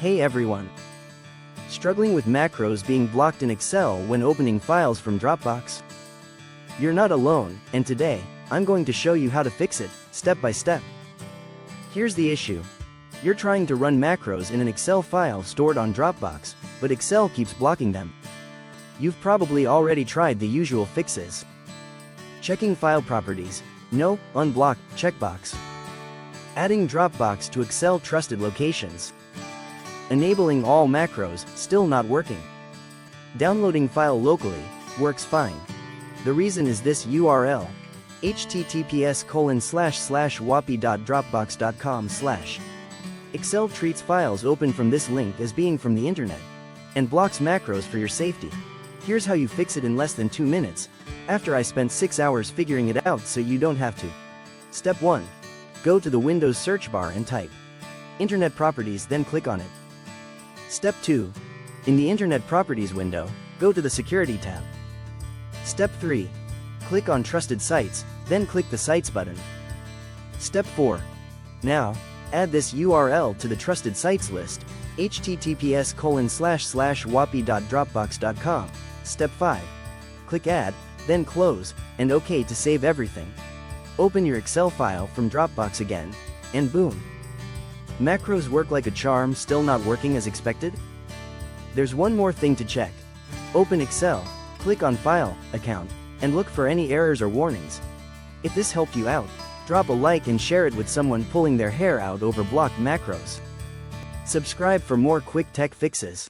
Hey everyone! Struggling with macros being blocked in Excel when opening files from Dropbox? You're not alone, and today, I'm going to show you how to fix it, step by step. Here's the issue. You're trying to run macros in an Excel file stored on Dropbox, but Excel keeps blocking them. You've probably already tried the usual fixes. Checking file properties, no, unblock, checkbox. Adding Dropbox to Excel trusted locations. Enabling all macros, still not working. Downloading file locally, works fine. The reason is this URL, https://wapi.dropbox.com/. Excel treats files open from this link as being from the internet, and blocks macros for your safety. Here's how you fix it in less than 2 minutes, after I spent 6 hours figuring it out so you don't have to. Step 1. Go to the Windows search bar and type Internet Properties, then click on it. Step 2. In the Internet Properties window, go to the Security tab. Step 3. Click on Trusted Sites, then click the Sites button. Step 4. Now, add this URL to the Trusted Sites list, https://wapi.dropbox.com. Step 5. Click Add, then Close, and OK to save everything. Open your Excel file from Dropbox again, and boom! Macros work like a charm, still not working as expected? There's one more thing to check. Open Excel, click on File, Account, and look for any errors or warnings. If this helped you out, drop a like and share it with someone pulling their hair out over blocked macros. Subscribe for more quick tech fixes.